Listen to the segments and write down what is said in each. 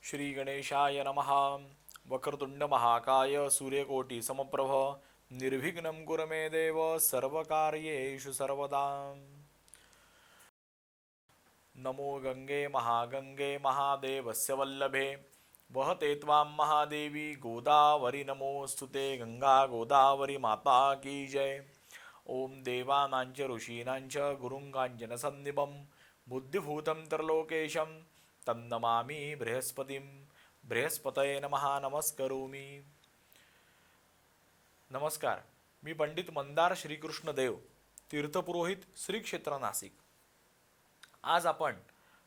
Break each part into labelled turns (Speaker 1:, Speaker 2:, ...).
Speaker 1: श्री गणेशाय नमः. वक्रतुंड महाकाय सूर्यकोटि समप्रभ निर्विघ्नं कुरु मे देव सर्वकार्येषु सर्वदा. नमो गंगे महागंगे महादेवस्य वल्लभे वहते त्वां महादेवी गोदावरी नमोस्तुते. गंगा गोदावरी माता की जय. ओम देवानांच ऋषीणांच गुरुंगांजनसन्निभं बुद्धिभूतं त्रिलोकेशं तन्नमामि बृहस्पतीं. बृहस्पतये नमः. नमस्करोमि. नमस्कार. मी पंडित मंदार श्रीकृष्ण देव, तीर्थपुरोहित श्री क्षेत्र नाशिक. आज आपण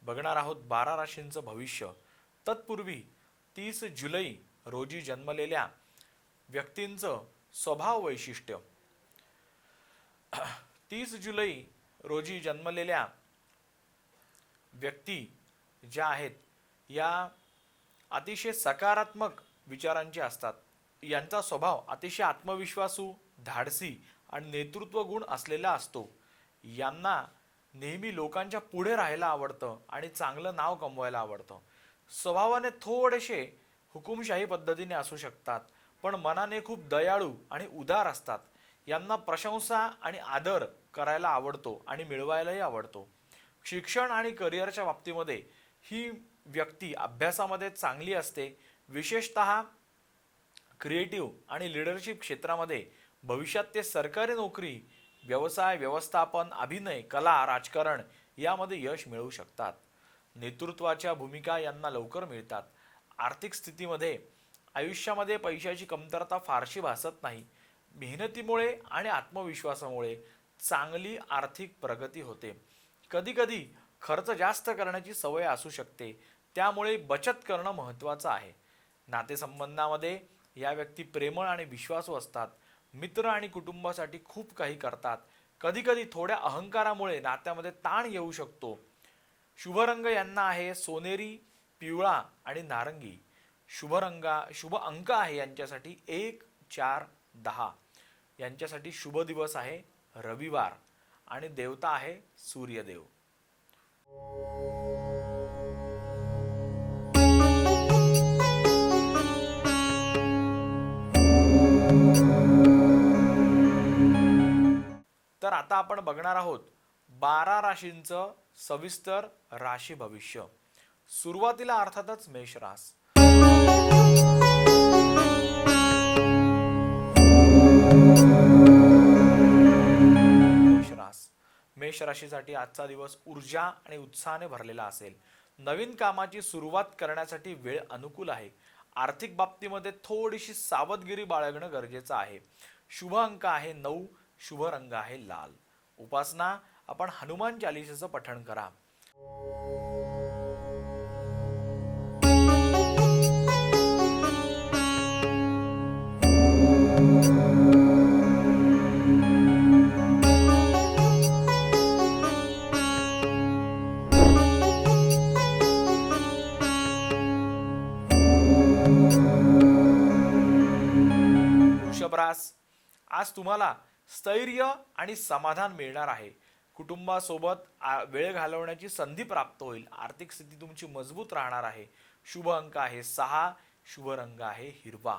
Speaker 1: बघणार आहोत 12 राशींचं भविष्य. तत्पूर्वी 30 जुलै रोजी जन्मलेल्या व्यक्तींचं स्वभाव वैशिष्ट्य. 30 जुलै रोजी जन्मलेल्या व्यक्ती ज्या आहेत या अतिशय सकारात्मक विचारांचे असतात. यांचा स्वभाव अतिशय आत्मविश्वासू, धाडसी आणि नेतृत्व गुण असलेला असतो. यांना नेहमी लोकांच्या पुढे राहायला आवडतं आणि चांगलं नाव कमवायला आवडतं. स्वभावाने थोडेसे हुकुमशाही पद्धतीने असू शकतात, पण मनाने खूप दयाळू आणि उदार असतात. यांना प्रशंसा आणि आदर करायला आवडतो आणि मिळवायलाही आवडतो. शिक्षण आणि करिअरच्या बाबतीमध्ये ही व्यक्ती अभ्यासामध्ये चांगली असते. विशेषतः क्रिएटिव्ह आणि लीडरशिप क्षेत्रामध्ये भविष्यात ते सरकारी नोकरी, व्यवसाय, व्यवस्थापन, अभिनय, कला, राजकारण यामध्ये यश मिळवू शकतात. नेतृत्वाच्या भूमिका यांना लवकर मिळतात. आर्थिक स्थितीमध्ये आयुष्यामध्ये पैशाची कमतरता फारशी भासत नाही. मेहनतीमुळे आणि आत्मविश्वासामुळे चांगली आर्थिक प्रगती होते. कधीकधी खर्च जास्त करण्याची सवय असू शकते, त्यामुळे बचत करणं महत्त्वाचं आहे. नातेसंबंधामध्ये या व्यक्ती प्रेमळ आणि विश्वासू असतात. मित्र आणि कुटुंबासाठी खूप काही करतात. कधीकधी थोड्या अहंकारामुळे नात्यामध्ये ताण येऊ शकतो. शुभ रंग यांना आहे सोनेरी, पिवळा आणि नारंगी. शुभ अंक आहे यांच्यासाठी 1, 4, 10. यांच्यासाठी शुभ दिवस आहे रविवार आणि देवता आहे सूर्यदेव. तर आता आपण बघणार आहोत 12 राशींचं सविस्तर राशी भविष्य. सुरुवातीला अर्थातच मेष रास. मेष राशीसाठी आजचा दिवस ऊर्जा आणि उत्साहाने भरलेला असेल. नवीन कामाची सुरुवात करण्यासाठी वेळ अनुकूल आहे. आर्थिक बाबतीमध्ये थोडीशी सावधगिरी बाळगणं गरजेचं आहे. शुभ अंक आहे 9. शुभ रंग आहे लाल. उपासना आपण हनुमान चालिसेचं पठण करा. वृषभ रास. आज तुम्हाला स्थैर्य आणि समाधान मिळणार आहे. कुटुंबासोबत वेळ घालवण्याची संधी प्राप्त होईल. आर्थिक स्थिती तुमची मजबूत राहणार आहे. शुभ अंक आहे 6. शुभ रंग आहे हिरवा.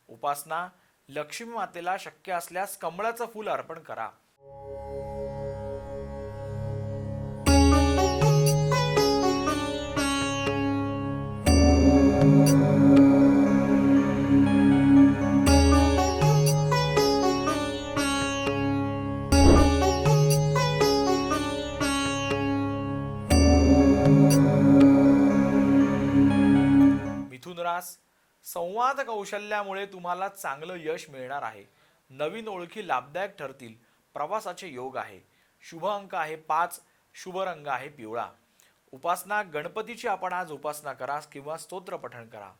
Speaker 1: उपासना लक्ष्मी मातेला शक्य असल्यास कमळाचं फूल अर्पण करा. संवाद कौशल्यामुळे तुम्हाला चांगलं यश मिळणार आहे. नवीन ओळखी लाभदायक ठरतील. प्रवासाचे योग आहे. शुभ अंक आहे 5. शुभ रंग आहे पिवळा. उपासना गणपतीची आपण आज उपासना करा किंवा स्तोत्र पठण करा.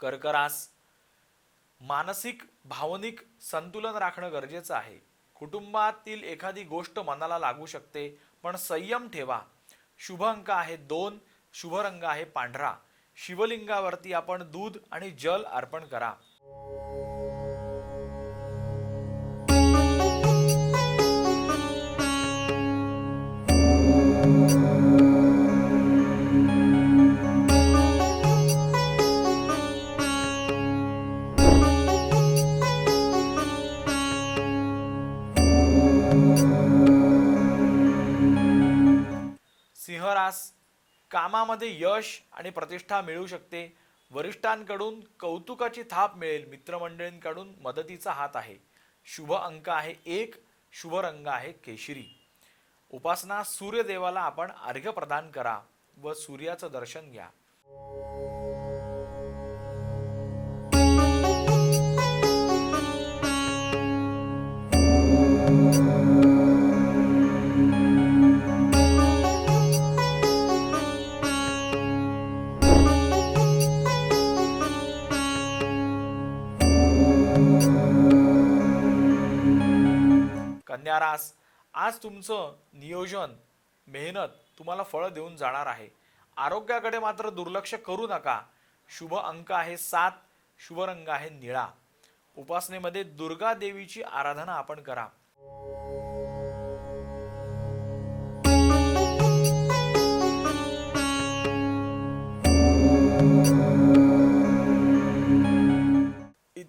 Speaker 1: कर्क रास. मानसिक भावनिक संतुलन राखणं गरजेचं आहे. कुटुंबातील एखादी गोष्ट मनाला लागू शकते, पण संयम ठेवा. शुभ अंक आहे 2, शुभ रंग आहे पांढरा. शिवलिंगावरती आपण दूध आणि जल अर्पण करा. सिंहरास, कामामध्ये यश आणि प्रतिष्ठा मिळू शकते. वरिष्ठांकडून कौतुकाची थाप मिळेल. मित्रमंडळींकडून मदतीचा हात आहे. शुभ अंक आहे 1, शुभ रंग आहे केशरी. उपासना, सूर्यदेवाला आपण अर्घ्य प्रदान करा व सूर्याचं दर्शन घ्या. कन्या रास, आज तुमचं नियोजन मेहनत तुम्हाला फळ देऊन जाणार आहे. आरोग्याकडे मात्र दुर्लक्ष करू नका. शुभ अंक आहे 7, शुभ रंग आहे निळा. उपासनेमध्ये दुर्गा देवीची आराधना आपण करा.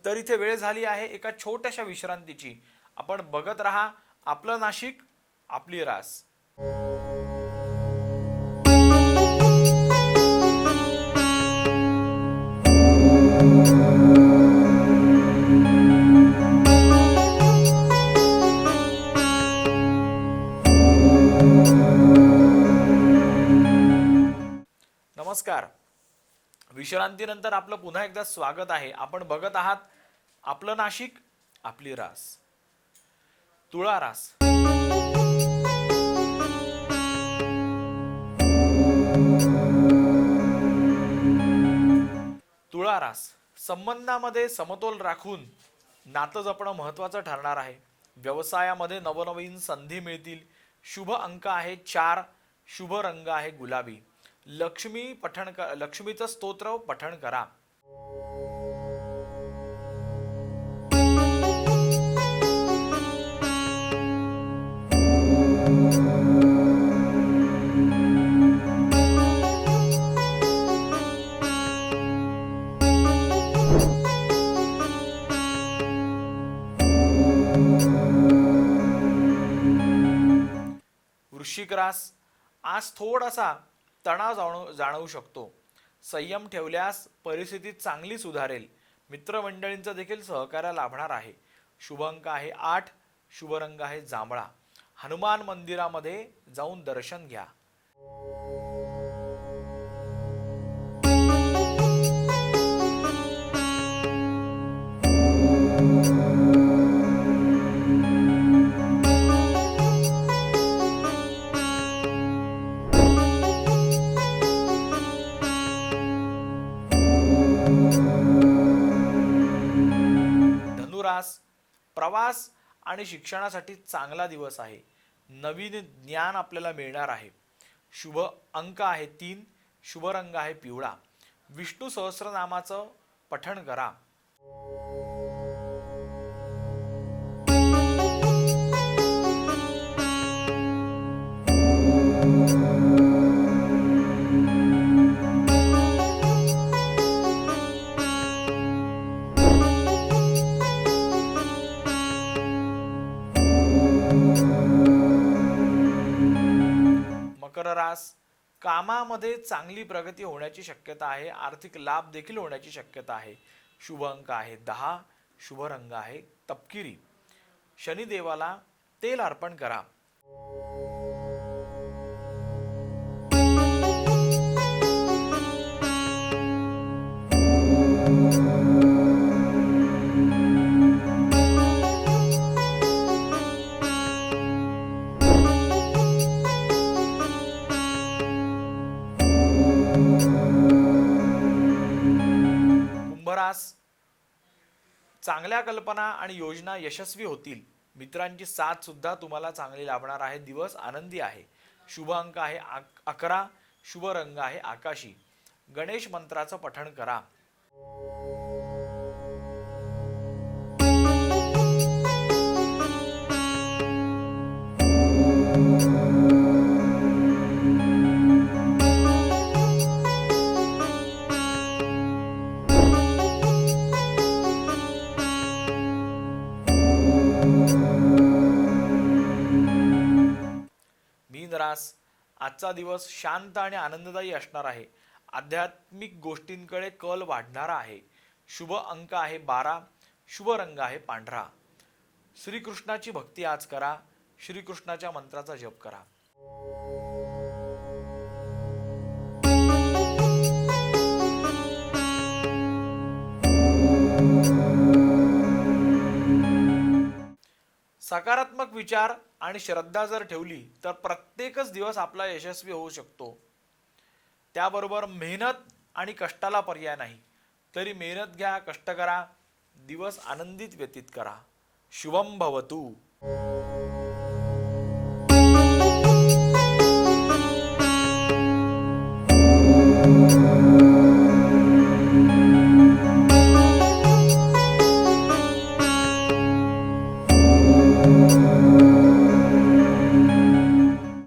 Speaker 1: तर इथे वेळ झाली आहे एका छोट्याशा विश्रांतीची. आपण बघत राहा आपलं नाशिक, आपली रास. नमस्कार. विश्रांतीनंतर आपलं पुन्हा एकदा स्वागत आहे. आपण बघत आहात आपलं नाशिक, आपली रास. तुळा रास. तुळा रास, संबंधामध्ये समतोल राखून नातं जपणं महत्त्वाचं ठरणार आहे. व्यवसायामध्ये नवनवीन संधी मिळतील. शुभ अंक आहे 4, शुभ रंग आहे गुलाबी. लक्ष्मीचं स्तोत्र पठण करा. वृश्चिक रास, आज थोडासा तणाव जाणवू शकतो. संयम ठेवल्यास परिस्थिती चांगली सुधारेल. मित्रमंडळींचं देखील सहकार्य लाभणार आहे. शुभ अंक आहे 8, शुभ रंग आहे जांभळा. हनुमान मंदिरामध्ये जाऊन दर्शन घ्या. प्रवास आणि शिक्षणासाठी चांगला दिवस आहे. नवीन ज्ञान आपल्याला मिळणार आहे. शुभ अंक आहे 3, शुभ रंग आहे पिवळा. विष्णू सहस्रनामाचं पठण करा. मकर रास, कामामध्ये चांगली प्रगती होण्याची शक्यता आहे. आर्थिक लाभ देखील होण्याची शक्यता आहे. शुभ अंक आहे 10, शुभ रंग आहे तपकिरी. शनिदेवाला तेल अर्पण करा. चांगल्या कल्पना आणि योजना यशस्वी होतील. मित्रांची साथ सुद्धा तुम्हाला चांगली लाभणार आहे. दिवस आनंदी आहे. शुभ अंक आहे 11. शुभ रंग आहे आकाशी. गणेश मंत्राचं पठण करा. मीन रास, आजचा दिवस शांत आणि आनंददायी असणार आहे. आध्यात्मिक गोष्टींकडे कल वाढणारा आहे. शुभ अंक आहे 12. शुभ रंग आहे पांढरा. श्रीकृष्णाची भक्ती आज करा. श्रीकृष्णाच्या मंत्राचा जप करा. सकारात्मक विचार आणि श्रद्धा जर ठेवली तर प्रत्येकच दिवस आपला यशस्वी होऊ शकतो. त्याबरोबर मेहनत आणि कष्टाला पर्याय नाही. तरी मेहनत घ्या, कष्ट करा, दिवस आनंदित व्यतीत करा. शुभम भवतु.